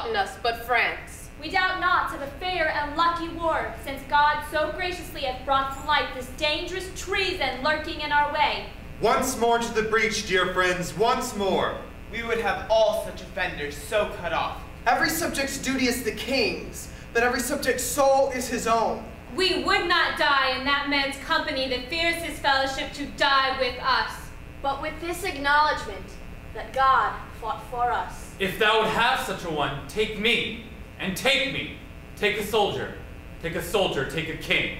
in us but France. We doubt not of a fair and lucky war, since God so graciously hath brought to light this dangerous treason lurking in our way. Once more to the breach, dear friends, once more. We would have all such offenders so cut off. Every subject's duty is the king's, that every subject's soul is his own. We would not die in that man's company that fears his fellowship to die with us. But with this acknowledgement that God fought for us. If thou would have such a one, take me, and take me. Take a soldier, take a king.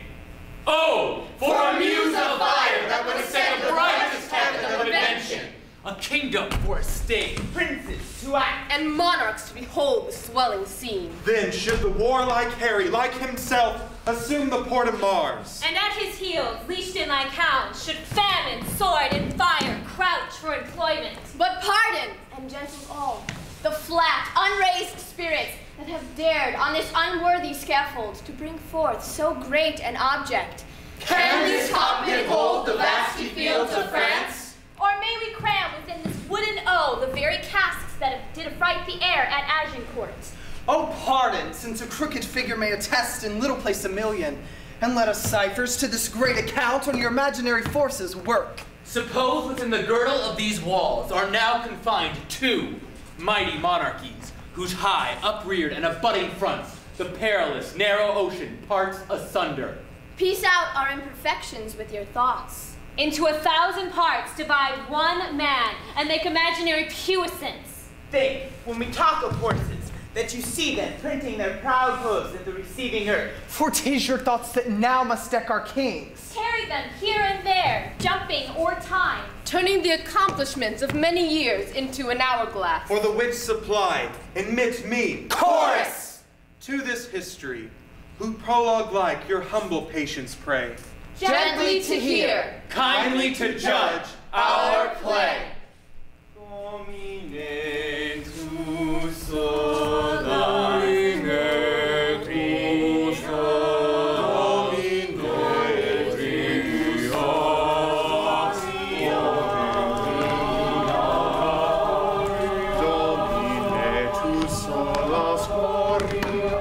Oh, for a muse of fire that would set the brightest heaven of invention. A kingdom for a state, Princes to act, And monarchs to behold the swelling scene. Then should the warlike Harry, like himself, assume the port of Mars. And at his heels, leashed in like hounds, should famine, sword, and fire crouch for employment. But pardon, and gentle all, the flat, unraised spirits that have dared on this unworthy scaffold to bring forth so great an object. Can this cockpit hold the vasty fields of France? Or may we cram within this wooden O the very casks that did affright the air at Agincourt? Oh, pardon, since a crooked figure may attest in little place a million, and let us ciphers to this great account on your imaginary forces work. Suppose within the girdle of these walls are now confined two mighty monarchies, whose high, upreared, and abutting fronts the perilous, narrow ocean parts asunder. Piece out our imperfections with your thoughts. Into 1,000 parts divide one man, and make imaginary puissance. think, when we talk of horses, that you see them printing their proud hooves at the receiving earth. For 'tis your thoughts that now must deck our kings. Carry them here and there, jumping o'er time. Turning the accomplishments of many years into an hourglass. For the which supply, admit me, chorus, to this history, who prologue like your humble patience pray. Gently to hear, kindly to judge our play. Domine tu sola, Domine tu sola, Domine tu sola, Domine tu sola scoria.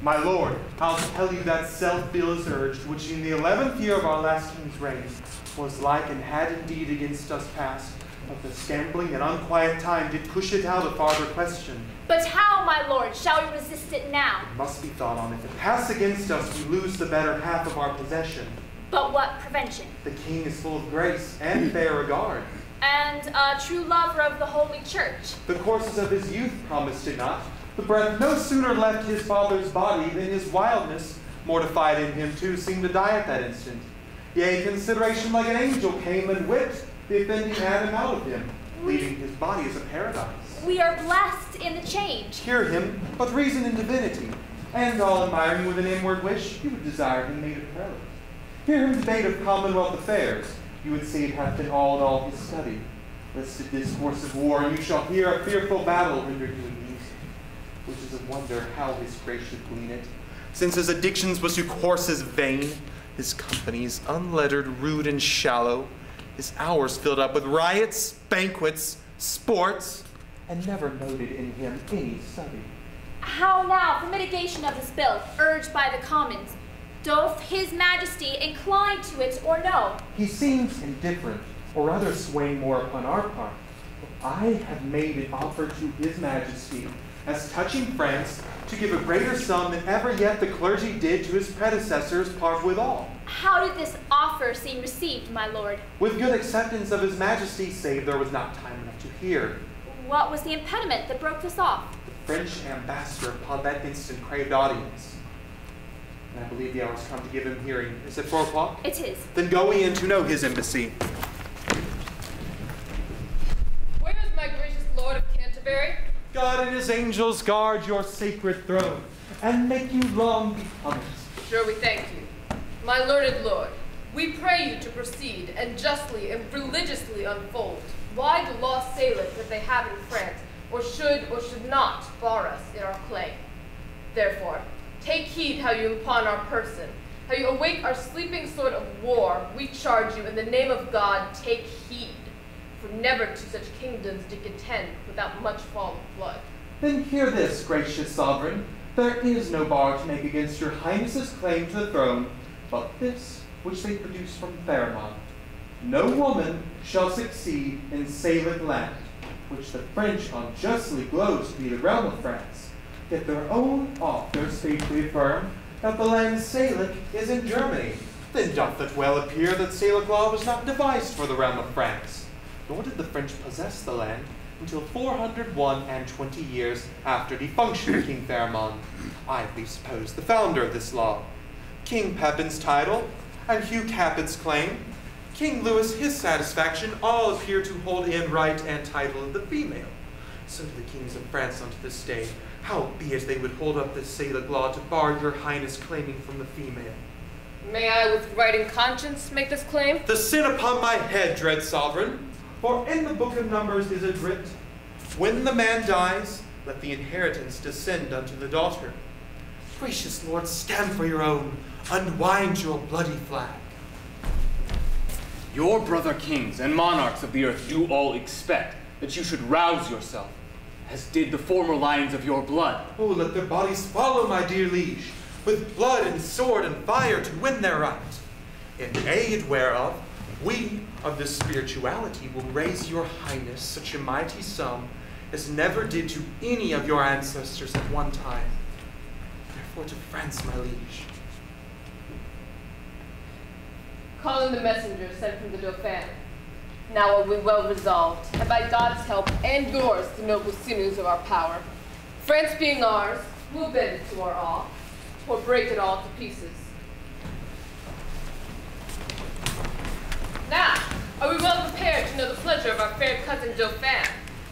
My lord, I'll tell you that self-bill is urged, which in the 11th year of our last king's reign was like and had indeed against us passed, but the scambling and unquiet time did push it out a farther question. But how, my lord, shall we resist it now? It must be thought on. If it pass against us, we lose the better half of our possession. But what prevention? The king is full of grace and fair regard. And a true lover of the Holy Church. The courses of his youth promised it not. The breath no sooner left his father's body than his wildness, mortified in him too, seemed to die at that instant. Yea, consideration like an angel came and whipped the offending Adam out of him, leaving his body as a paradise. We are blessed in the change. Hear him, with reason and divinity, and all admiring with an inward wish, you would desire him made a prelate. Hear him debate of commonwealth affairs, you would see it hath been all in all his study. Lest it discourse of war, and you shall hear a fearful battle rendered you in music, which is a wonder how his grace should glean it, since his addictions was to courses vain, his companies unlettered, rude, and shallow, his hours filled up with riots, banquets, sports, and never noted in him any study. How now, for mitigation of this bill, urged by the Commons, doth his Majesty incline to it or no? He seems indifferent, or rather swaying more upon our part. I have made an offer to his Majesty, as touching France, to give a greater sum than ever yet the clergy did to his predecessors part withal. How did this offer seem received, my lord? With good acceptance of his Majesty, save there was not time enough to hear. What was the impediment that broke this off? The French ambassador upon that instant craved audience. And I believe the hour has come to give him hearing. Is it 4 o'clock? It is. Then go we in to know his embassy. Where is my gracious Lord of Canterbury? God and his angels guard your sacred throne, and make you long be on it. Sure we thank you. My learned lord, we pray you to proceed and justly and religiously unfold why the law saileth that they have in France, or should not bar us in our claim. Therefore, take heed how you upon our person, how you awake our sleeping sword of war, we charge you in the name of God, take heed. for never to such kingdoms did contend without much fall of blood. Then hear this, gracious sovereign. There is no bar to make against your highness's claim to the throne, but this which they produce from Fairmont. No woman shall succeed in Salic land, which the French unjustly gloze to be the realm of France. Yet their own authors faithfully affirm that the land Salic is in Germany. Then doth it well appear that Salic law was not devised for the realm of France, nor did the French possess the land until 401 and 20 years after the function of King Fairmont. I presuppose the founder of this law. King Pepin's title, and Hugh Capet's claim, King Louis his satisfaction, all appear to hold in right and title of the female. So do the kings of France unto this day, howbeit they would hold up this Salic law to bar your highness claiming from the female. May I with right and conscience make this claim? The sin upon my head, dread sovereign, for in the book of Numbers is it writ, when the man dies, let the inheritance descend unto the daughter. Gracious lord, stand for your own, unwind your bloody flag. Your brother kings and monarchs of the earth do all expect that you should rouse yourself, as did the former lions of your blood. Oh, let their bodies follow, my dear liege, with blood and sword and fire to win their right. In aid whereof, we of this spirituality will raise your highness such a mighty sum as never did to any of your ancestors at one time. Therefore to France, my liege. Calling the messenger sent from the Dauphin. Now are we well resolved, and by God's help and yours, the noble sinews of our power, France being ours, we'll bend it to our awe, or break it all to pieces. Now, are we well prepared to know the pleasure of our fair cousin Dauphin?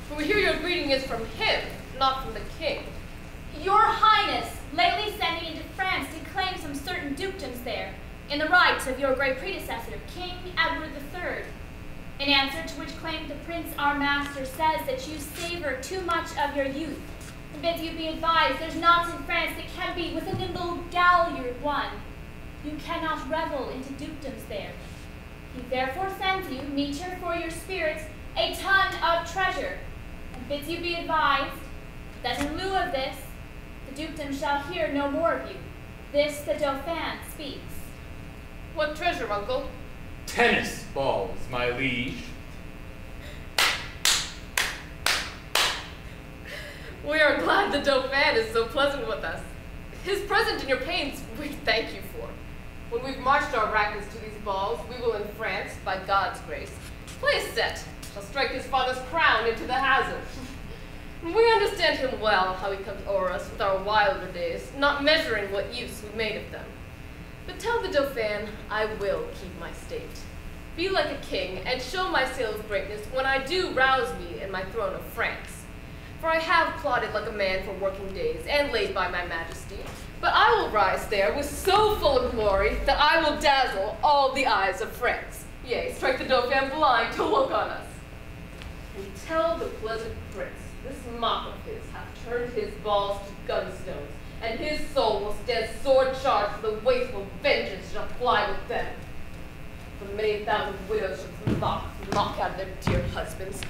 For we hear your greeting is from him, not from the king. Your Highness, lately sending into France to claim some certain dukedoms there, in the rights of your great predecessor, King Edward III. In answer to which claim the prince, our master, says that you savor too much of your youth, and bids you be advised there's naught in France that can be with a nimble galliard won. You cannot revel into dukedoms there. He therefore sends you, meeter for your spirits, a ton of treasure, and bids you be advised that in lieu of this, the dukedom shall hear no more of you. This the Dauphin speaks. What treasure, uncle? Tennis balls, my liege. We are glad the Dauphin is so pleasant with us. His present and your pains we thank you for. When we've marched our rackets to these balls, we will in France, by God's grace, play a set, shall strike his father's crown into the hazard. We understand him well, how he comes o'er us with our wilder days, not measuring what use we made of them. But tell the Dauphin I will keep my state, be like a king, and show my sail's greatness when I do rouse me in my throne of France. For I have plodded like a man for working days, and laid by my majesty, but I will rise there with so full of glory that I will dazzle all the eyes of France, yea, strike the Dauphin blind to look on us. And tell the pleasant prince, this mock of his hath turned his balls to gunstones, and his soul will stand sword charged for the wasteful vengeance shall fly with them. For many thousand widows shall mock out of their dear husbands,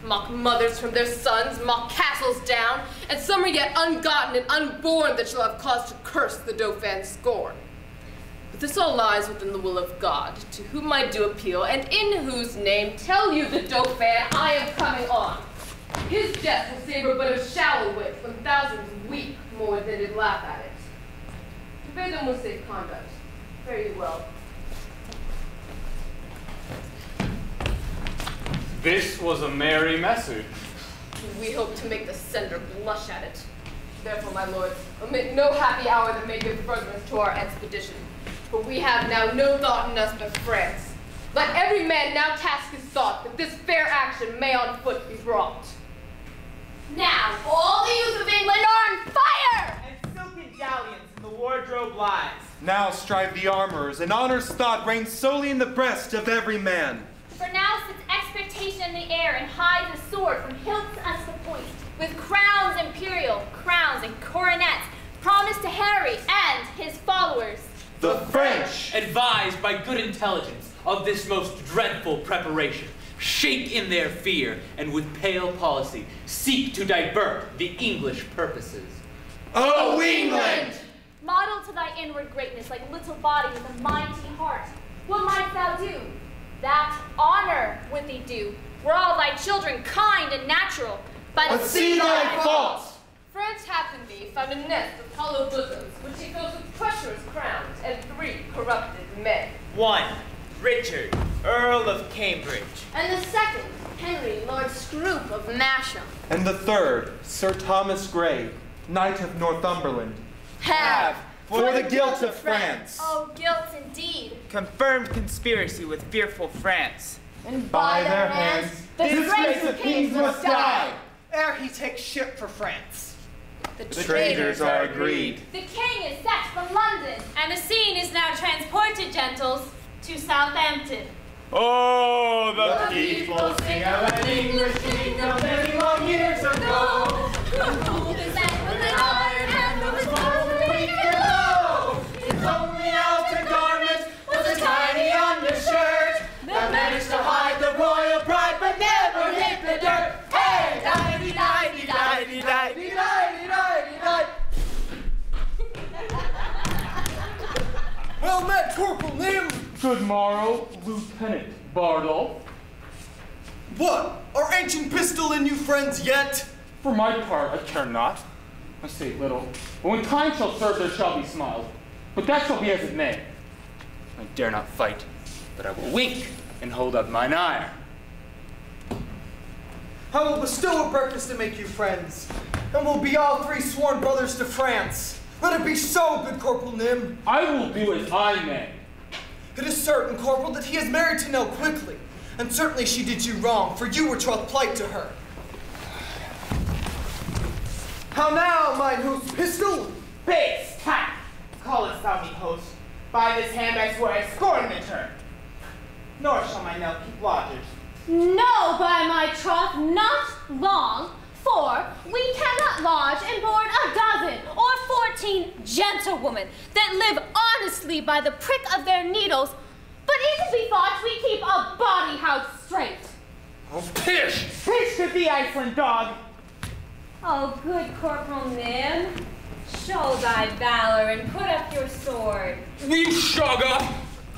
mock mothers from their sons, mock castles down, and some are yet ungotten and unborn that shall have cause to curse the Dauphin's scorn. But this all lies within the will of God, to whom I do appeal, and in whose name tell you the Dauphin I am coming on. His death will savor but of shallow wit, when thousands weep more than did laugh at it. Convey them with safe conduct. Fare you well. This was a merry message. We hope to make the sender blush at it. Therefore, my lords, omit no happy hour that may give furtherance to our expedition. For we have now no thought in us but France. Let every man now task his thought that this fair action may on foot be brought. Now, all the youth of England are on fire! And silken dalliance in the wardrobe lies. Now strive the armorers, and honor's thought reigns solely in the breast of every man. For now sits expectation in the air, and hides a sword from hilt as the point, with crowns imperial, crowns and coronets, promised to Harry and his followers. The French! Advised by good intelligence of this most dreadful preparation, shake in their fear, and with pale policy seek to divert the English purposes. O England! Model to thy inward greatness like a little body with a mighty heart. What might thou do? That honor would thee do, were all thy children kind and natural. But see thy faults! France hath in thee found a nest of hollow bosoms, which he fills with treacherous crowns, and 3 corrupted men. 1. Richard, Earl of Cambridge. And the second, Henry, Lord Scroop of Masham. And the third, Sir Thomas Grey, Knight of Northumberland. Have, for the guilt of France. Oh, guilt indeed. Confirmed conspiracy with fearful France. And By their hands, this race of kings must die. Ere he takes ship for France. The Traitors are agreed. The king is set from London, and the scene is now transported, gentles, to Southampton. Oh, the people sing of an English kingdom many long years ago. Who ruled his land with an iron hand that was born to make it Hello! Its only outer garment was a tiny undershirt that managed to hide the royal pride but never hit the dirt. Hey! Die-dee-die-dee-die-dee-die-dee-die-dee-die. Well met, Corporal Nim! Good morrow, Lieutenant Bardolph. What? Are ancient pistol in you friends yet? For my part, I care not. I say little, but when time shall serve, there shall be smiles. But that shall be as it may. I dare not fight, but I will wink and hold up mine ire. I will bestow a breakfast to make you friends, and we'll be all 3 sworn brothers to France. Let it be so, good Corporal Nim. I will do as I may. It is certain, Corporal, that he is married to Nell quickly, and certainly she did you wrong, for you were troth plight to her. How now, mine host pistol? Base, tight. Callest thou me host? By this hand I swear I scorn the term. Nor shall my Nell keep lodgers. No, by my troth, not long. For we cannot lodge and board a dozen or 14 gentlewomen that live honestly by the prick of their needles, but it be thought we keep a body house straight. Oh, pish! Pish to thee, Iceland dog! Oh, good Corporal Nim, show thy valor and put up your sword. You shoggoth!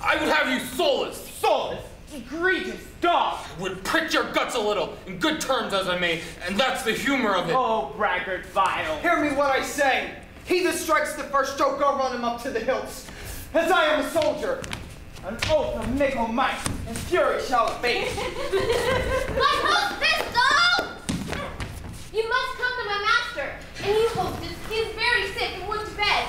I would have you soulless! Soulless, egregious dog! Would prick your guts a little, in good terms as I may, and that's the humor of it. Oh, braggart vile! Hear me what I say. He that strikes the first stroke, I'll run him up to the hilts. As I am a soldier, an oath of mickle might and fury shall abate. My host pistol! You must come to my master. And you, hostess, he is very sick and would to bed.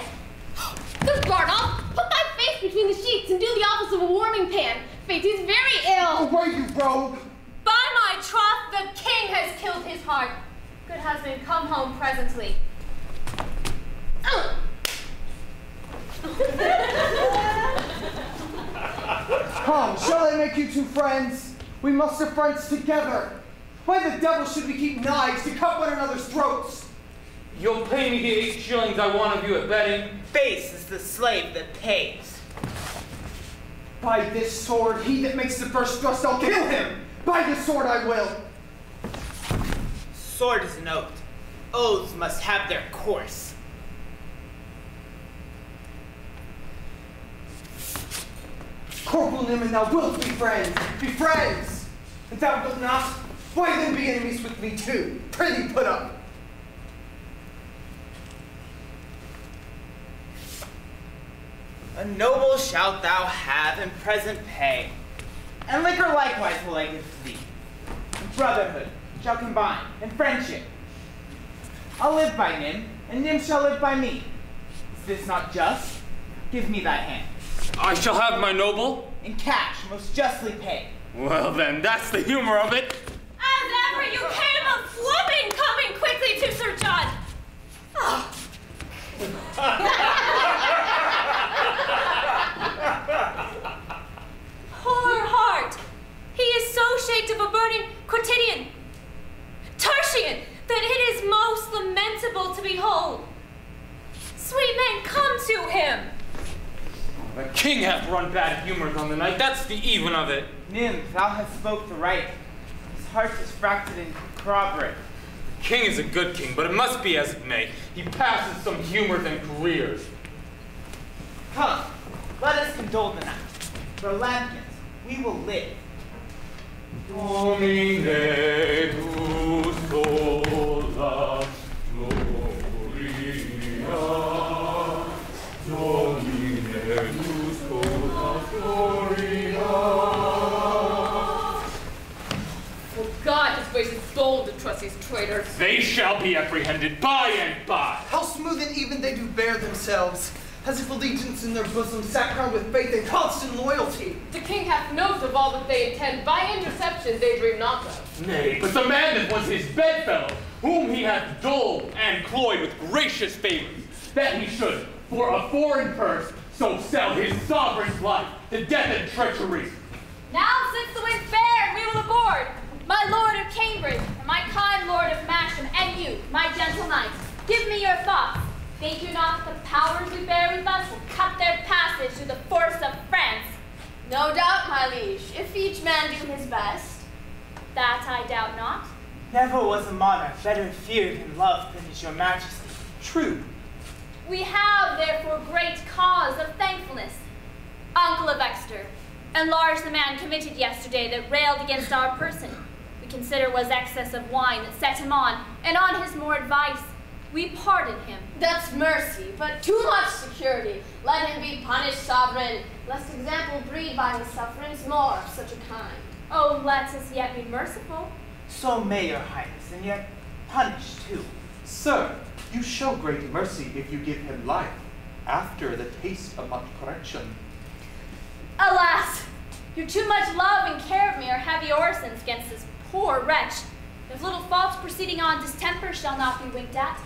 Good Bardolph, put thy face between the sheets and do the office of a warming pan. Faith, he's very ill. Away, you rogue! By my troth, the king has killed his heart. Good husband, come home presently. Come, shall I make you 2 friends? We must have friends together. Why the devil should we keep knives to cut one another's throats? You'll pay me the 8 shillings I want of you at betting. Base is the slave that pays. By this sword, he that makes the first thrust, I'll kill him! By this sword I will! Sword is an oath. Oaths must have their course. Corporal Nim and thou wilt be friends! Be friends! And thou wilt not? Why then be enemies with me too? Prithee put up! A noble shalt thou have in present pay, and liquor likewise will I give to thee. And brotherhood shall combine, and friendship. I'll live by Nim, and Nim shall live by me. Is this not just? Give me thy hand. I shall have my noble. In cash, most justly paid. Well then, that's the humor of it. As ever you came a whooping coming quickly to Sir John. Oh. Poor heart. He is so shaped of a burning quotidian, tertian, that it is most lamentable to behold. Sweet men, come to him. The king hath run bad humors on the night, that's the even of it. Nymph, thou hast spoke the right. His heart is fractured and corroborate. The king is a good king, but it must be as it may. He passes some humors and careers. Come, let us condole the night. For Lampions, we will live. Domine tu sola gloria, Domine tu sola gloria. Oh God, his grace is bold to trust these traitors. They shall be apprehended by and by. How smooth and even they do bear themselves, as if allegiance in their bosom sat crowned with faith and constant loyalty. The king hath note of all that they intend, by interception they dream not of. Nay, but the man that was his bedfellow, whom he hath dulled and cloyed with gracious favors, that he should, for a foreign purse, so sell his sovereign's life to death and treachery. Now since the wind fair, we will aboard. My lord of Cambridge, and my kind lord of Masham, and you, my gentle knight, give me your thoughts. Think you not the powers we bear with us will cut their passage through the force of France? No doubt, my liege, if each man do his best. That I doubt not. Never was a monarch better feared and loved than is your majesty. True. We have, therefore, great cause of thankfulness. Uncle of Exeter, enlarge the man committed yesterday that railed against our person. We consider was excess of wine that set him on, and on his more advice, we pardon him. That's mercy, but too much security. Let him be punished, sovereign, lest example breed by his sufferings more of such a kind. Oh, let us yet be merciful. So may your highness, and yet punish too. Sir, you show great mercy if you give him life, after the taste of much correction. Alas, your too much love and care of me are heavy orisons against this poor wretch. If little faults proceeding on distemper shall not be winked at,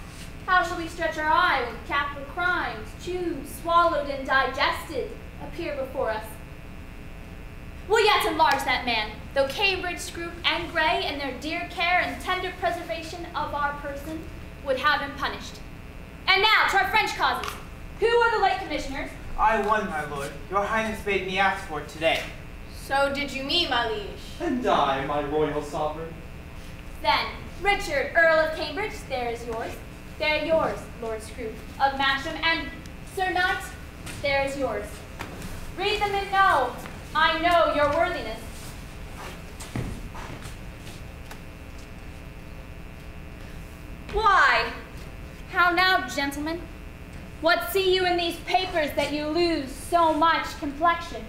how shall we stretch our eye when capital crimes, chewed, swallowed, and digested, appear before us? We'll yet enlarge that man, though Cambridge, Scroop, and Grey, in their dear care and tender preservation of our person, would have him punished. And now to our French causes. Who are the late commissioners? I won, my lord. Your highness bade me ask for it today. So did you me, my liege. And I, my royal sovereign. Then, Richard, Earl of Cambridge, there is yours. There yours, Lord Scroop of Masham, and Sir Knight, there is yours. Read them and know. I know your worthiness. Why? How now, gentlemen? What see you in these papers that you lose so much complexion?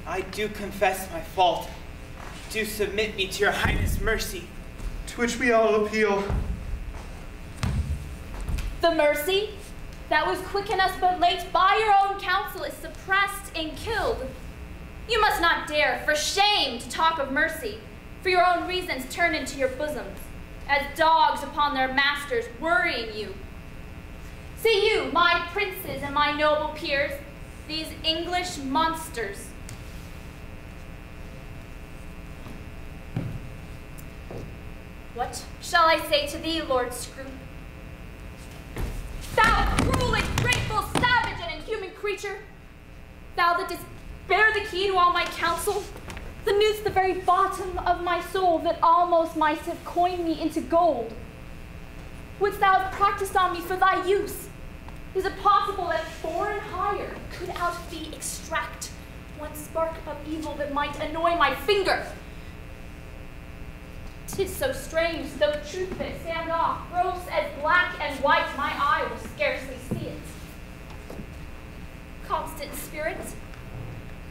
I do confess my fault. Do submit me to your highness' mercy. To which we all appeal. The mercy that was quickened us but late by your own counsel is suppressed and killed. You must not dare, for shame, to talk of mercy, for your own reasons turn into your bosoms, as dogs upon their masters, worrying you. See you, my princes and my noble peers, these English monsters. What shall I say to thee, Lord Scroop? Thou cruel, ungrateful, savage, and inhuman creature! Thou that didst bear the key to all my counsel, that knewest the very bottom of my soul, that almost mightst have coined me into gold. Wouldst thou have practiced on me for thy use? Is it possible that foreign hire could out of thee extract one spark of evil that might annoy my finger? 'Tis so strange, though truth that stand off, gross as black and white, my eye will scarcely see it. Constant spirit,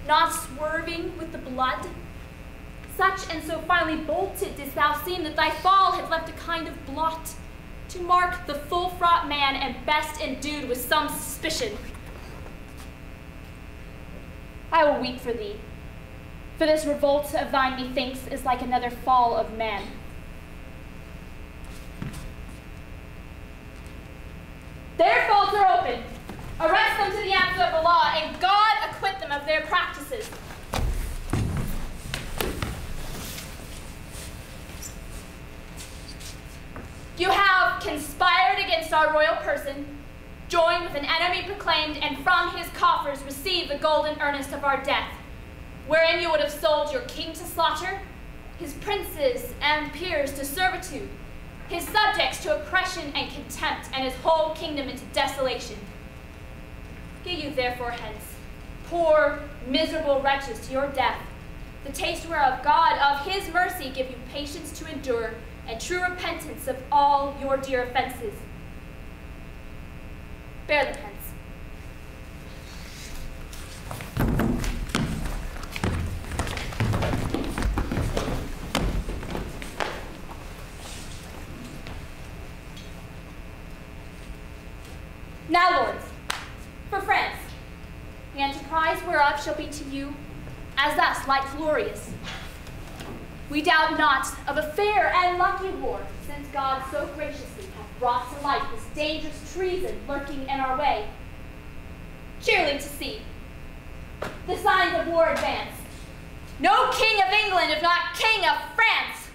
not swerving with the blood, such and so finely bolted didst thou seem that thy fall had left a kind of blot, to mark the full-fraught man and best endued with some suspicion. I will weep for thee, for this revolt of thine, methinks, is like another fall of man. Their faults are open. Arrest them to the answer of the law, and God acquit them of their practices. You have conspired against our royal person, join with an enemy proclaimed, and from his coffers receive the golden earnest of our death, wherein you would have sold your king to slaughter, his princes and peers to servitude, his subjects to oppression and contempt, and his whole kingdom into desolation. Get you therefore hence, poor, miserable wretches, to your death, the taste whereof God of his mercy give you patience to endure, and true repentance of all your dear offenses. Bear them hence. Now, lords, for France, the enterprise whereof shall be to you as thus like glorious. We doubt not of a fair and lucky war, since God so graciously hath brought to light this dangerous treason lurking in our way. Cheerly to see the signs of war advance. No king of England, if not king of France.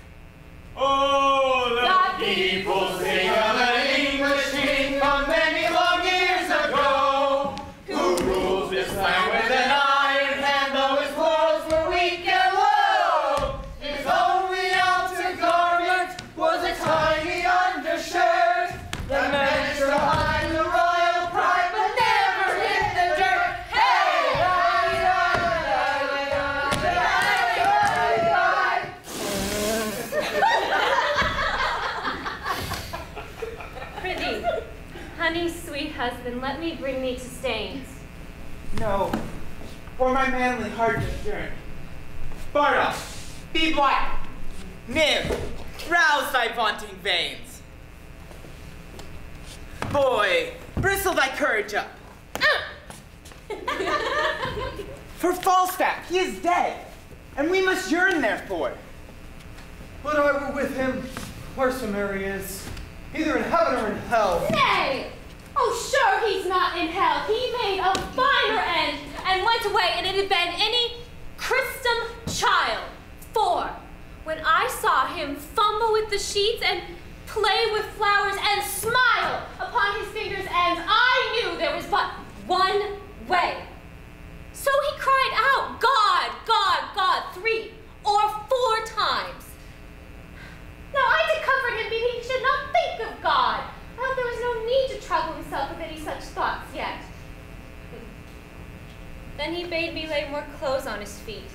Oh, the people sing of an English king from many long years ago, who rules this land with an iron hand, though his laws were weak and low. His only outer garment was a tiny undershirt that managed to hide the royal pride, but never hit the dirt. Prithee, honey, sweet husband, let me bring thee to Staines. No, for my manly heart doth yearn. Bardolph, be black. Nymph, rouse thy vaunting veins. Boy, bristle thy courage up. For Falstaff, he is dead, and we must yearn therefore. But I were with him, wheresoever he is, either in heaven or in hell. Nay! Oh, sure he's not in hell. He made a finer end and went away, and it had been any Christum child. For when I saw him fumble with the sheets and play with flowers and smile upon his fingers' ends, I knew there was but one way. So he cried out, God, God, God, 3 or 4 times. Now I did comfort him, bidding he should not think of God. I thought there was no need to trouble himself with any such thoughts yet. Then he bade me lay more clothes on his feet.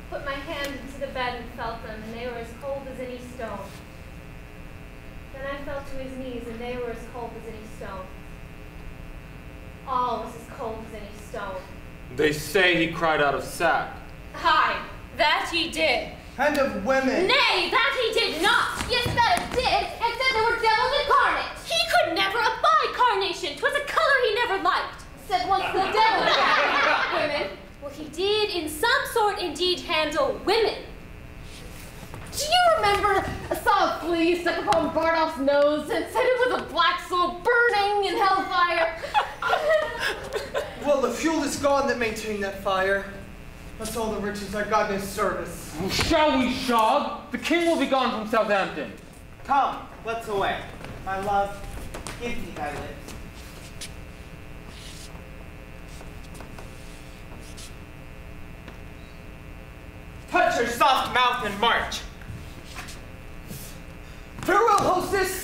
Put my hand into the bed and felt them, and they were as cold as any stone. Then I fell to his knees, and they were as cold as any stone. All was as cold as any stone. They say he cried out of sack. Aye, that he did. And of women. Nay, that he did not. Yes, that it did. It said there were devils incarnate. He could never abide carnation. 'Twas a color he never liked. Said once the devil had women. Well, he did in some sort indeed handle women. Do you remember I saw a flea stuck upon Bardolph's nose and said it was a black soul burning in hellfire? Well, the fuel is gone that maintained that fire. That's all the riches I got in his service. Shall we shog? The king will be gone from Southampton. Come, let's away. My love, give me thy lips. Touch her soft mouth and march. Farewell, hostess!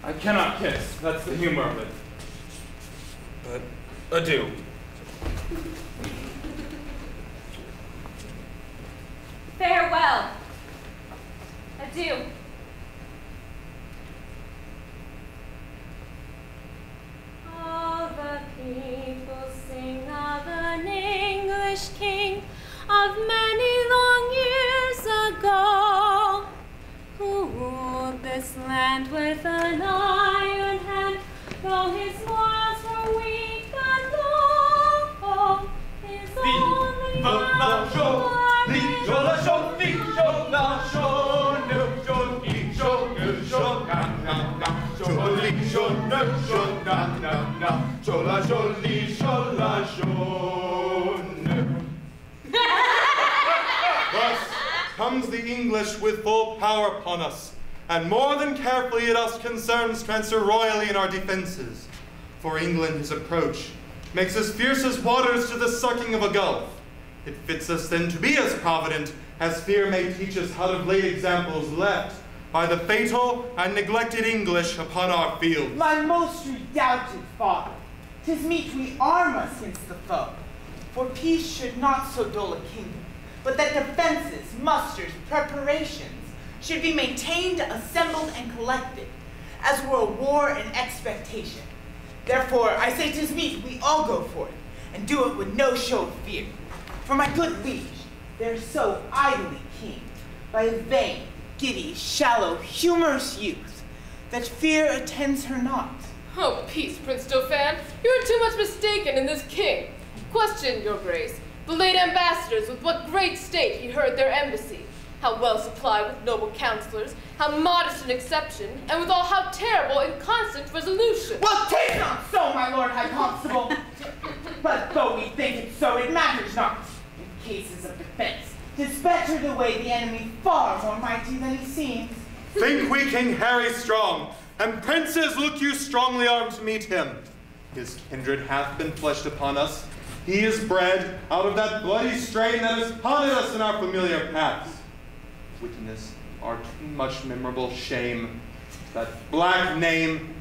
I cannot kiss. That's the humor of it. But adieu. Farewell. Adieu. All the people sing of an English king of many long years ago, who ruled this land with an iron hand, though his laws were weak and low. His only La chaux, la chaux, jolie, jaune, na, jola, jolie, jola, jaune. Thus comes the English with full power upon us, and more than carefully it us concerns to answer royally in our defenses. For England his approach makes us fierce as waters to the sucking of a gulf. It fits us then to be as provident as fear may teach us how to lay examples left by the fatal and neglected English upon our fields. My most redoubted father, 'tis meet we arm us against the foe, for peace should not so dull a kingdom, but that defenses, musters, preparations should be maintained, assembled, and collected, as were a war in expectation. Therefore, I say 'tis meet we all go for it, and do it with no show of fear. For my good liege, they're so idly keen by a vain, giddy, shallow, humorous youth, that fear attends her not. Oh, peace, Prince Dauphin. You are too much mistaken in this king. Question, your grace, the late ambassadors with what great state he heard their embassy, how well supplied with noble counselors, how modest an exception, and withal how terrible in constant resolution. Well, 'tis not so, my lord high constable. But though we think it so, it matters not. In cases of defense, 'tis better to weigh the enemy far more mighty than he seems. Think we King Harry strong, and princes look you strongly armed to meet him. His kindred hath been fleshed upon us. He is bred out of that bloody strain that has haunted us in our familiar paths. Witness our too much memorable shame, that black name,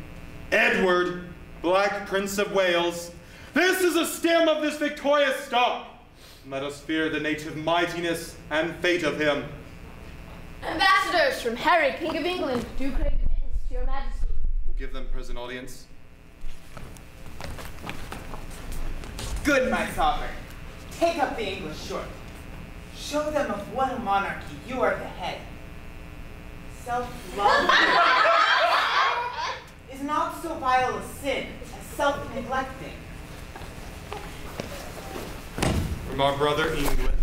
Edward, Black Prince of Wales. This is a stem of this victorious stock. Let us fear the native mightiness and fate of him. Ambassadors from Harry, King of England, do crave admittance to your majesty. We'll give them present audience. Good, my sovereign. Take up the English short. Show them of what a monarchy you are the head. Self-love is not so vile a sin as self-neglecting. From our brother England.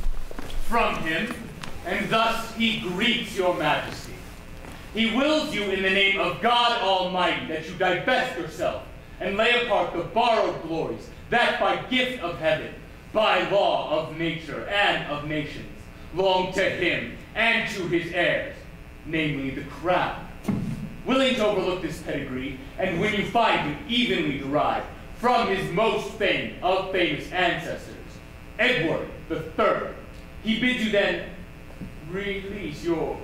From him, and thus he greets your majesty. He wills you in the name of God Almighty that you divest yourself and lay apart the borrowed glories that by gift of heaven, by law of nature and of nations, belong to him and to his heirs, namely the crown. Willing to overlook this pedigree, and when you find it evenly derived from his most famed of famous ancestors, Edward III, he bids you then release your...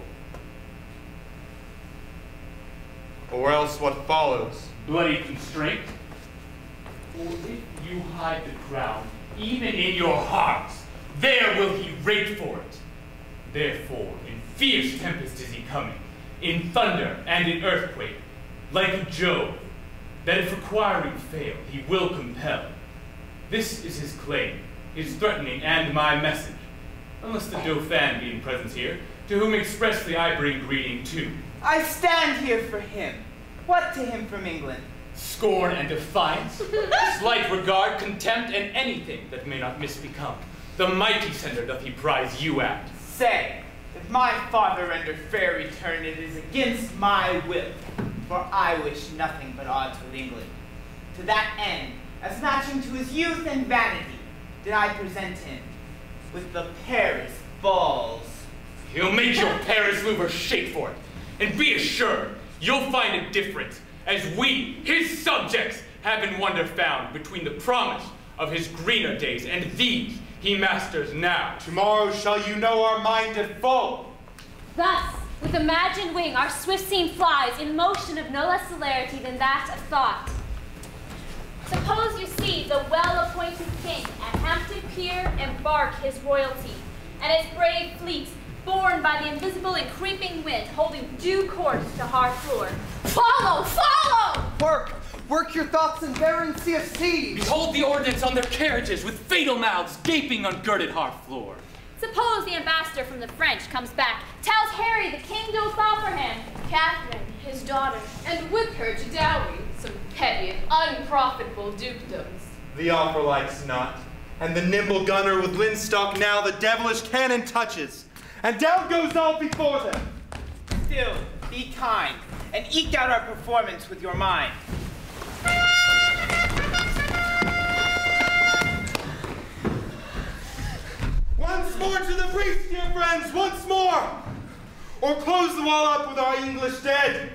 Or else what follows? Bloody constraint. For if you hide the crown, even in your hearts, there will he rage for it. Therefore, in fierce tempest is he coming, in thunder and in earthquake, like Jove, that if requiring fail, he will compel. This is his claim, his threatening, and my message, unless the Dauphin be in presence here, to whom expressly I bring greeting too. I stand here for him. What to him from England? Scorn and defiance, slight regard, contempt, and anything that may not misbecome. The mighty sender doth he prize you at. Say, if my father render fair return, it is against my will, for I wish nothing but odds with England. To that end, as matching to his youth and vanity, did I present him with the Paris balls. He'll make your Paris louver shake for it, and be assured you'll find a difference, as we, his subjects, have in wonder found between the promise of his greener days and these he masters now. Tomorrow shall you know our mind at full. Thus, with imagined wing, our swift scene flies in motion of no less celerity than that of thought. Suppose you see the well-appointed king at Hampton Pier embark his royalty, and his brave fleet, borne by the invisible and creeping wind, holding due course to Harfleur. Follow! Follow! Work your thoughts and bearings see a siege. Behold the ordnance on their carriages, with fatal mouths gaping on girded Harfleur. Suppose the ambassador from the French comes back, tells Harry the king doth offer him Catherine, his daughter, And with her to dowry some petty and unprofitable dukedoms. The offer likes not, and the nimble gunner with linstock now the devilish cannon touches, and down goes all before them. Still, be kind, and eked out our performance with your mind. Once more to the breach, dear friends, once more! Or close the wall up with our English dead.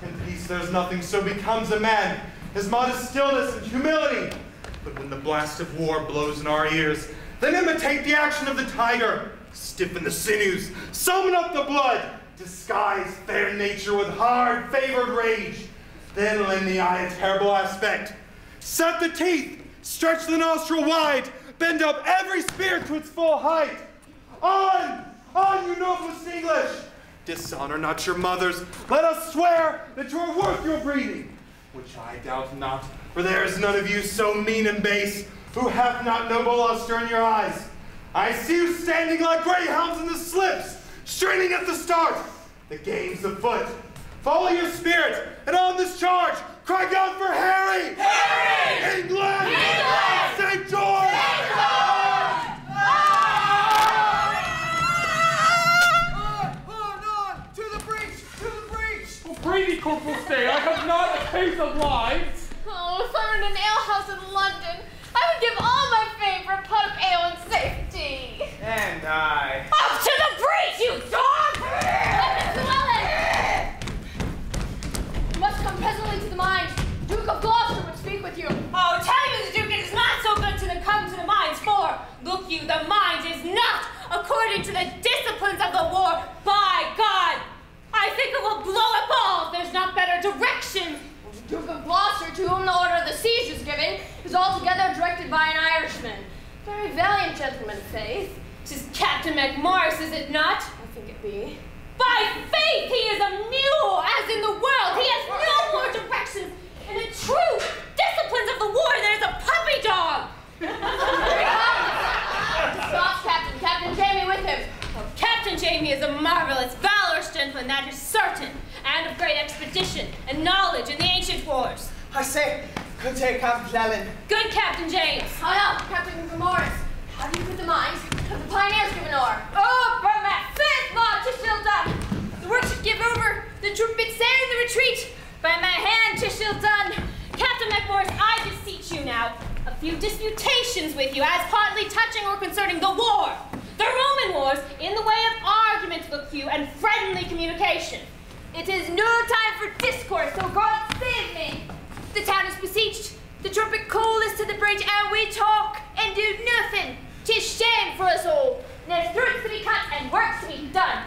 In peace there's nothing so becomes a man, his modest stillness and humility. But when the blast of war blows in our ears, then imitate the action of the tiger, stiffen the sinews, summon up the blood, disguise fair nature with hard, favored rage, then lend the eye a terrible aspect. Set the teeth, stretch the nostril wide, bend up every spirit to its full height. On, you noblest English! Dishonor not your mothers. Let us swear that you are worth your breeding, which I doubt not, for there is none of you so mean and base who hath not noble lustre in your eyes. I see you standing like greyhounds in the slips, straining at the start. The game's afoot. Follow your spirit, and on this charge, cry out for Harry! Harry! England! England! St. George! St. George! On! To the breach! To the breach! Oh, prithee, Corporal, stay. I have not a case of lives. Oh, if I were in an alehouse in London, I would give all my fame for a pot of ale and safety. And I. Up to the breach, you dog! Mr. Llewellyn! You must come presently to the mines. Duke of Gloucester would speak with you. Oh, tell you the Duke, it is not so good to come to the mines, for, look you, the mines is not according to the disciplines of the war. By God, I think it will blow up all if there's not better direction. The Duke of Gloucester, to whom the order of the siege was given, is altogether directed by an Irishman. Very valiant gentleman, faith. 'Tis Captain MacMorris, is it not? I think it be. By faith, he is a mule, as in the world. He has no more directions in the true disciplines of the war than is a puppy dog. Scots captain, Captain Jamie with him. Oh, Captain Jamie is a marvelous, valorous gentleman, that is certain, and of great expedition and knowledge in the ancient wars. I say, good day, Captain Llewellyn. Good Captain James. How now, Captain Morris? How do you put the mines? Have the pioneers given o'er? Oh, by my faith, Lord, 'tis still done. The work should give over, the troop bid sail the retreat. By my hand, 'tis still done. Captain MacMorris, I beseech you now, a few disputations with you, as partly touching or concerning the war, the Roman wars, in the way of argument, look you, and friendly communication. It is no time for discourse, so God save me. The town is besieged, the trumpet call is to the bridge, and we talk and do nothing. 'Tis shame for us all. There's throats to be cut and work to be done.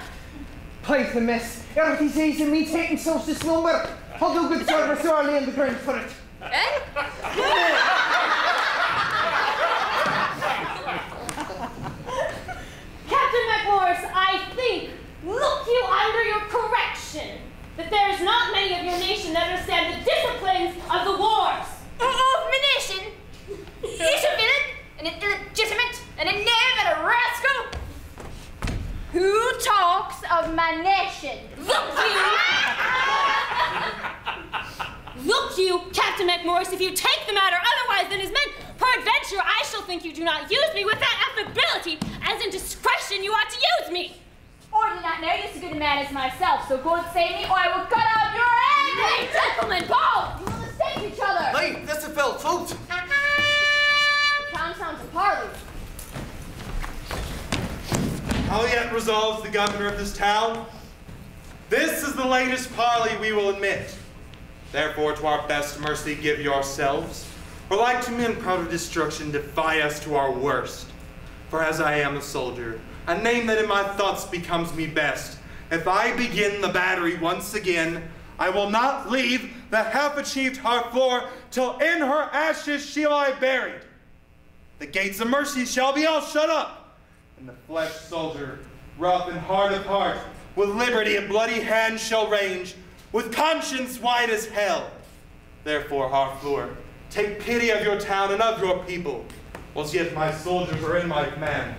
Play the miss. Everything's easy, me taking social slumber. I'll do good service early in the ground for it. Eh? Captain MacMorris, I think, look you under your correction, that there is not many of your nation that understand the disciplines of the wars. Of my nation? He's a villain, an illegitimate, and a knave, and a rascal. Who talks of my nation? Look you! Look you, Captain MacMorris, if you take the matter otherwise than is meant, peradventure I shall think you do not use me with that affability as in discretion you ought to use me. Or do not know you so good a man as myself, so God save me, or I will cut out your head! Hey, gentlemen, Paul! You will mistake each other! Hey, that's a fell throat. The town sounds a parley. How yet resolves the governor of this town? This is the latest parley we will admit. Therefore, to our best mercy give yourselves, or like to men proud of destruction, defy us to our worst. For as I am a soldier, a name that in my thoughts becomes me best, if I begin the battery once again, I will not leave the half-achieved Harfleur till in her ashes shall I buried. The gates of mercy shall be all shut up, and the flesh soldier, rough and hard of heart, with liberty a bloody hand shall range, with conscience white as hell. Therefore, Harfleur, take pity of your town and of your people, whilst yet my soldiers are in my command,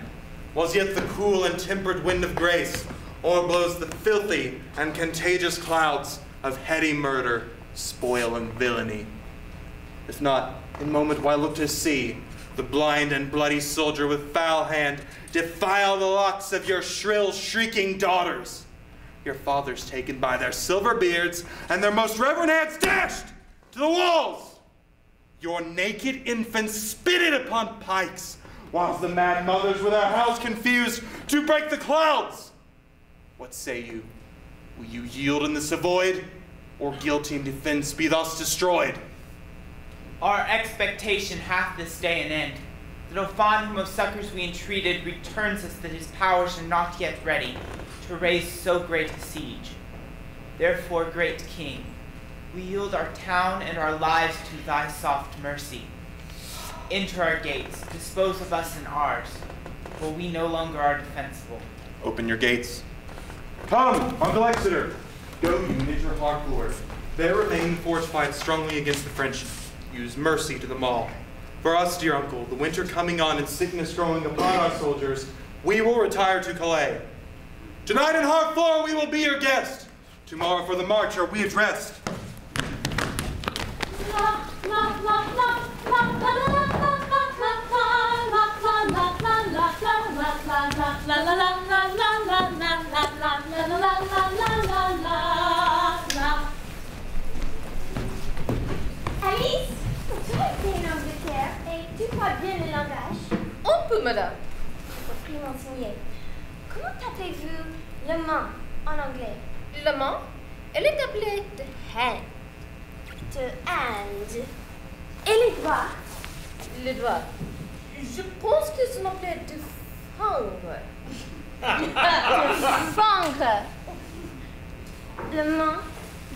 whilst yet the cool and tempered wind of grace o'erblows the filthy and contagious clouds of heady murder, spoil, and villainy. If not, in moment while look to see, the blind and bloody soldier with foul hand defile the locks of your shrill, shrieking daughters. your fathers taken by their silver beards, and their most reverend hands dashed to the walls. Your naked infants spitted upon pikes, whilst the mad mothers with their howls confused to break the clouds. What say you? Will you yield in this void, or guilty in defense be thus destroyed? Our expectation hath this day an end. The Dauphin whom of succors we entreated returns us that his powers are not yet ready to raise so great a siege. Therefore, great King, we yield our town and our lives to thy soft mercy. Enter our gates, dispose of us and ours, for we no longer are defensible. Open your gates. Come, Uncle Exeter. Go you and enter Harfleur. There remain fortified strongly against the French. Use mercy to them all. For us, dear uncle, the winter coming on and sickness growing upon our soldiers, we will retire to Calais. Tonight in Harfleur we will be your guest. Tomorrow for the march are we addressed. Alice, tu as été en Angleterre et tu parles bien le langage. On peut, madame. Faut m'enseigner. Comment appelez-vous le main en anglais? La main, elle est appelée the hand. The hand. Et les doigts? Les doigts. Je pense que c'est appelé de fingre. De fingre. Le main,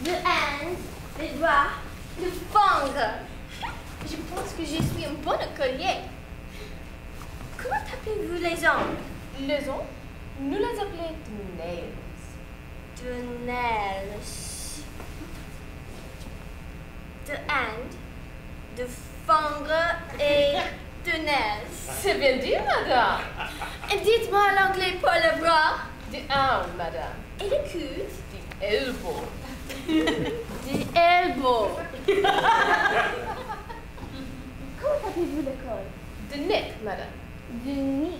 the hand, les doigts, le fingre. Je pense que je suis un bon écolier. Comment appelez-vous les ongles? Les ongles, nous les appelons the nails. The nails. The hand, de fingre et de nails. C'est bien dit, madame. Et dites-moi l'anglais pour le bras. The arm, madame. Et le coude. The elbow. The elbow. Comment appelez-vous le col? The neck, madame. The knee.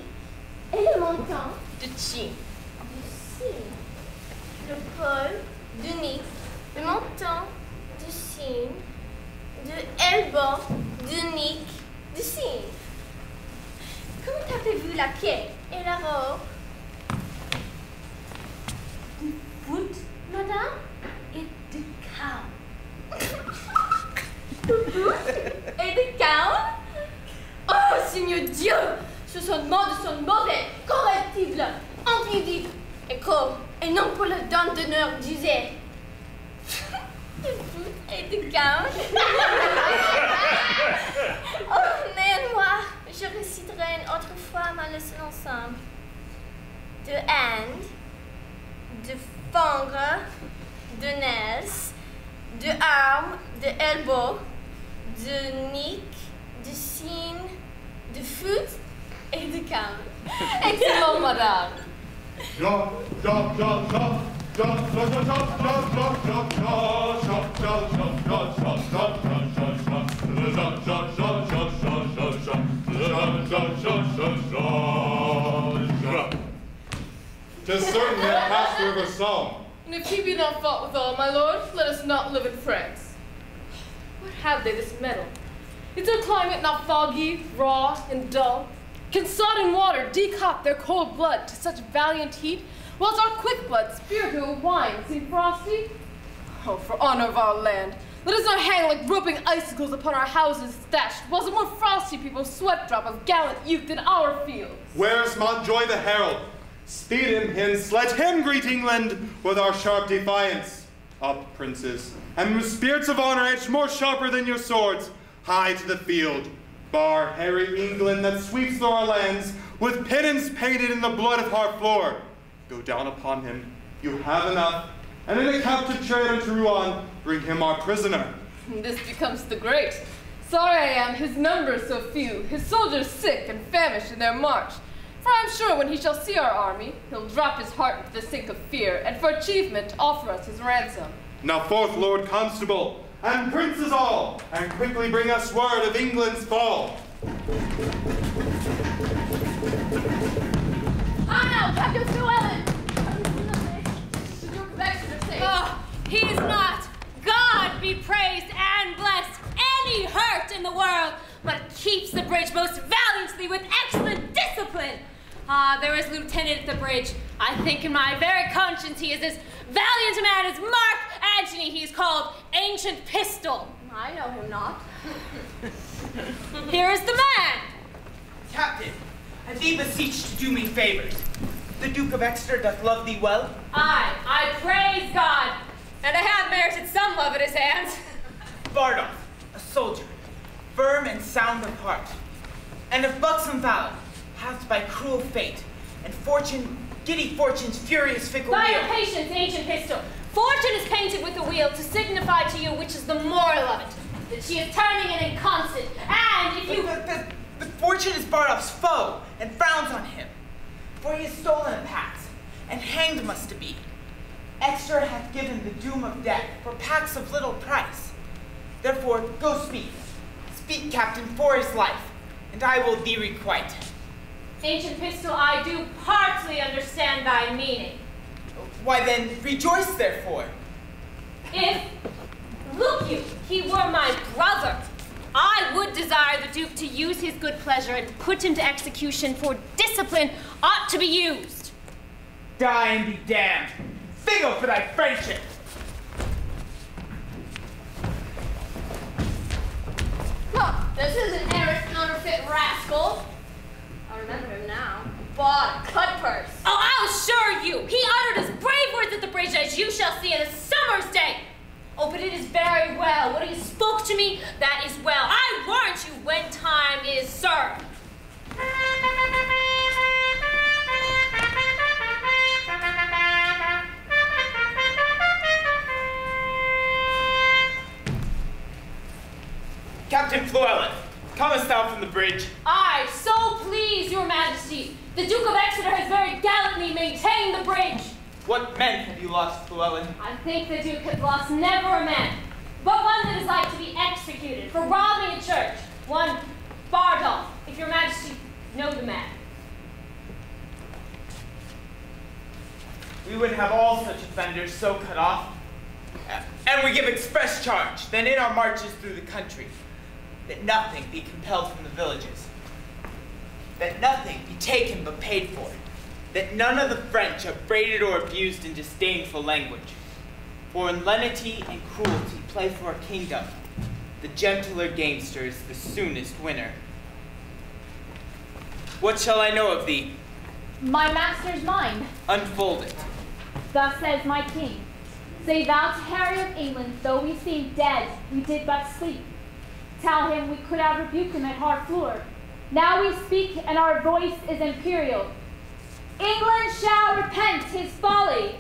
Et le menton? The chin. The chin. Le col, the knee, le menton, the chin, the elbow, the neck, the chin. Comment appelez-vous la quai et la robe? The foot, madame, et the cow. The foot et the cow? Oh, Seigneur Dieu! Ce sont mots de son mauvais, correctible, impudique, et comme, et non pour le don d'honneur, disait. The foot et the cow. Oh, mais moi, je réciterai une autre fois ma leçon ensemble. The hand, the finger, the nails, the arm, the elbow, the neck, the chin, the foot et the cow. Excellent, madame. Tis certain they have passed the river Somme. And if he be not fought withal, my lord, let us not live in France. What have they this metal? Is their climate not foggy, raw, and dull? Can sodden water decop their cold blood to such valiant heat, whilst our quick blood, spiritual wine, seem frosty? Oh, for honor of our land, let us not hang like roping icicles upon our houses thatched, whilst the more frosty people sweat drop of gallant youth in our fields. Where's Montjoy the herald? Speed him hence, let him greet England with our sharp defiance. Up, princes, and with spirits of honor edged more sharper than your swords, high to the field. Bar hairy England that sweeps through our lands, with pennons painted in the blood of Harfleur. Go down upon him, you have enough, and in a captive chariot unto Rouen, bring him our prisoner. This becomes the great. Sorry I am, his numbers so few, his soldiers sick and famished in their march. For I am sure when he shall see our army, he'll drop his heart into the sink of fear, and for achievement offer us his ransom. Now forth, Lord Constable, and princes all, and quickly bring us word of England's fall. Ah, Captain Llewellyn! He is not, God be praised and blessed, any hurt in the world, but keeps the bridge most valiantly with excellent discipline. Ah, there is lieutenant at the bridge. I think in my very conscience he is as valiant a man as Mark Antony. He is called Ancient Pistol. I know him not. Here is the man. Captain, I thee beseech to do me favors. The Duke of Exeter doth love thee well? Aye, I praise God, and I have merited some love at his hands. Bardolph, a soldier, firm and sound of heart, and of buxom valor, hath by cruel fate and giddy fortune's furious fickle By wheel. your patience, Ancient Pistol, fortune is painted with the wheel to signify to you which is the moral of it, that she is turning and inconstant, and if you... The fortune is Bardolph's foe, and frowns on him, for he has stolen a pax, and hanged must to be. Exeter hath given the doom of death for pax of little price. Therefore, go speak. Speak, Captain, for his life, and I will thee requite. Ancient Pistol, I do partly understand thy meaning. Why then, rejoice therefore. If, look you, he were my brother, I would desire the Duke to use his good pleasure and put him to execution, for discipline ought to be used. Die and be damned. Figo for thy friendship. Huh, this is an errant, counterfeit rascal. I remember him now. Bought a cut purse. Oh, I'll assure you, he uttered as brave words at the bridge as you shall see in a summer's day. Oh, but it is very well. What he spoke to me, that is well. I warrant you when time is served. Captain Fluellen, comest thou from the bridge? Aye, so please your majesty. The Duke of Exeter has very gallantly maintained the bridge. What men have you lost, Fluellen? I think the Duke has lost never a man, but one that is like to be executed for robbing a church. One Bardolph, if your majesty know the man. We would have all such offenders so cut off. And we give express charge, then in our marches through the country, that nothing be compelled from the villages, that nothing be taken but paid for, that none of the French upbraided or abused in disdainful language. For when lenity and cruelty play for a kingdom, the gentler gamester is the soonest winner. What shall I know of thee? My master's mind. Unfold it. Thus says my king. Say thou to Harry of England, though we seem dead, we did but sleep. Tell him we could have rebuked him at Harfleur. Now we speak, and our voice is imperial. England shall repent his folly.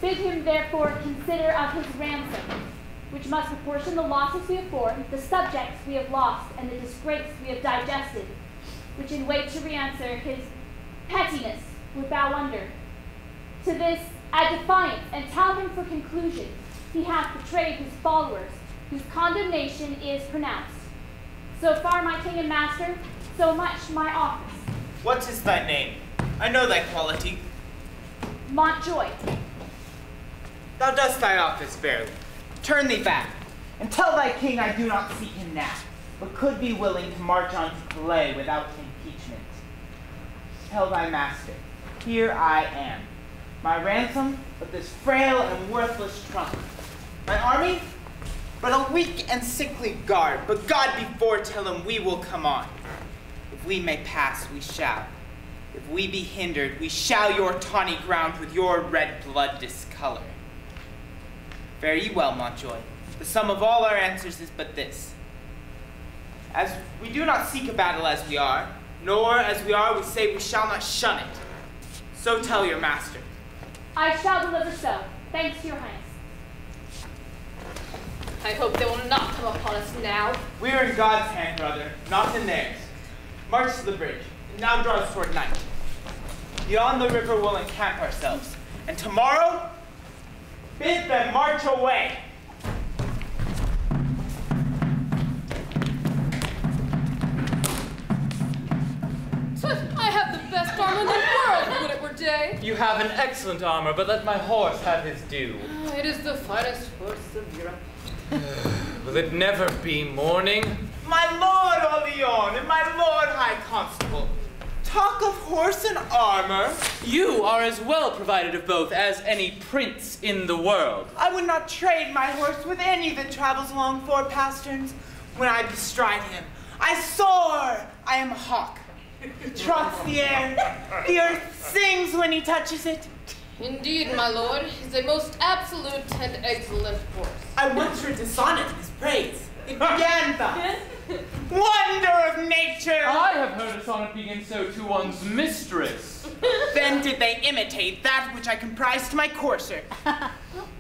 Bid him therefore consider of his ransom, which must proportion the losses we have borne, the subjects we have lost, and the disgrace we have digested, which in wait to re-answer his pettiness would bow under. To this add defiance, and tell him for conclusion he hath betrayed his followers, whose condemnation is pronounced. So far my king and master, so much my office. What is thy name? I know thy quality. Montjoy. Thou dost thy office fairly. Turn thee back, and tell thy king I do not seek him now, but could be willing to march on to Calais without impeachment. Tell thy master, here I am. My ransom, but this frail and worthless trunk. My army, but a weak and sickly guard, but God before tell him we will come on. If we may pass, we shall. If we be hindered, we shall your tawny ground with your red blood discolor. Fare ye well, Montjoy. The sum of all our answers is but this. As we do not seek a battle as we are, nor as we are we say we shall not shun it. So tell your master. I shall deliver so. Thanks to your highness. I hope they will not come upon us now. We are in God's hand, brother, not in theirs. March to the bridge. It now draws toward night. Beyond the river we'll encamp ourselves, and tomorrow, bid them march away. I have the best armor in the world, would it were day. You have an excellent armor, but let my horse have his due. It is the finest horse of Europe. Will it never be morning? My Lord Orleans and my Lord High Constable, talk of horse and armor. You are as well provided of both as any prince in the world. I would not trade my horse with any that travels along four pasterns. When I bestride him, I soar. I am a hawk. Trots the air. The earth sings when he touches it. Indeed, my lord, he's a most absolute and excellent horse. I once heard a sonnet in his praise. It began thus. Wonder of nature! I have heard a sonnet begin so to one's mistress. Then did they imitate that which I comprised to my courser.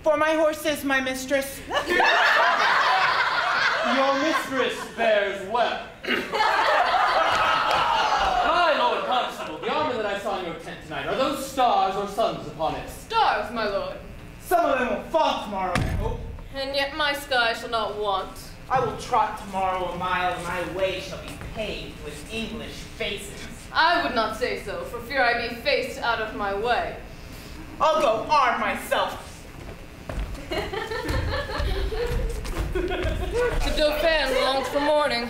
For my horse is my mistress. Your mistress bears well. My Lord Constable, the armor that I saw in your tent tonight, are those stars or suns upon it? Stars, my lord. Some of them will fall tomorrow, I hope. And yet my sky shall not want. I will trot tomorrow a mile, and my way shall be paved with English faces. I would not say so, for fear I be faced out of my way. I'll go arm myself. The Dauphin longs for morning.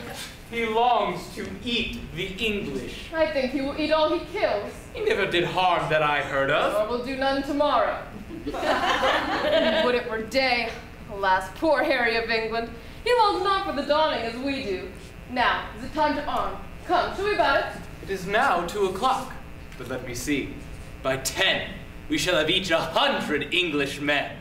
He longs to eat the English. I think he will eat all he kills. He never did harm that I heard of. Or will do none tomorrow. Would it were day. Alas, poor Harry of England. He longs not for the dawning as we do. Now, is it time to arm? Come, shall we about it? It is now 2 o'clock. But let me see. By 10, we shall have each 100 English men.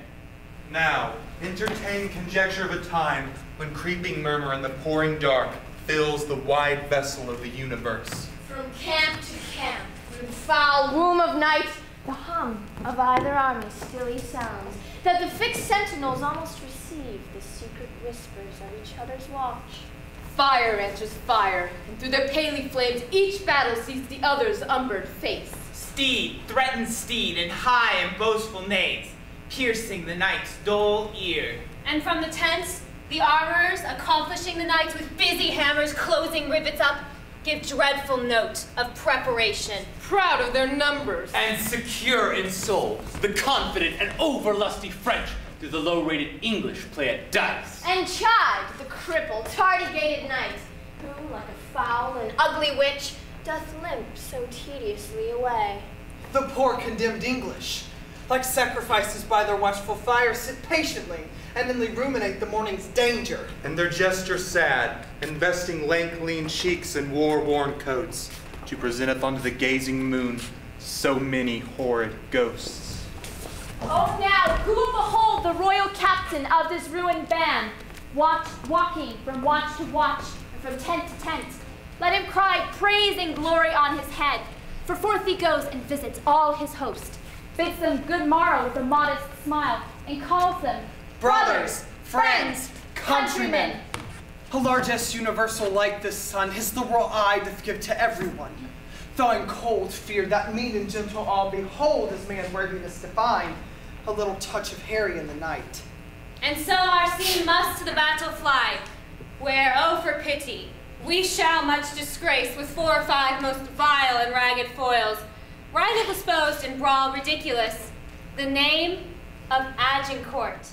Now, entertain conjecture of a time when creeping murmur in the pouring dark fills the wide vessel of the universe. From camp to camp, through the foul womb of night, the hum of either army stilly sounds, that the fixed sentinels almost receive the secret whispers of each other's watch. Fire answers fire, and through their paly flames each battle sees the other's umbered face. Steed threatens steed in high and boastful neighs, piercing the knight's dull ear. And from the tents, the armorers, accomplishing the knights with busy hammers closing rivets up, give dreadful note of preparation. Proud of their numbers. And secure in soul, the confident and overlusty French do the low-rated English play at dice. And chide the crippled, tardy-gated knight, who, like a foul and ugly witch, doth limp so tediously away. The poor condemned English, like sacrifices by their watchful fire, sit patiently and inly ruminate the morning's danger. And their gesture sad, investing lank lean cheeks in war-worn coats, to presenteth unto the gazing moon so many horrid ghosts. Oh, now, who will behold the royal captain of this ruined band, walking from watch to watch and from tent to tent? Let him cry praise and glory on his head, for forth he goes and visits all his host, bids them good morrow with a modest smile, and calls them Brothers, friends, countrymen. A largesse universal like this sun, his liberal eye doth give to everyone. Thawing cold fear, that mean and gentle all behold as man worthiness defined, a little touch of Harry in the night. And so our scene must to the battle fly, where, oh for pity, we shall much disgrace with 4 or 5 most vile and ragged foils, right disposed in brawl ridiculous, the name of Agincourt.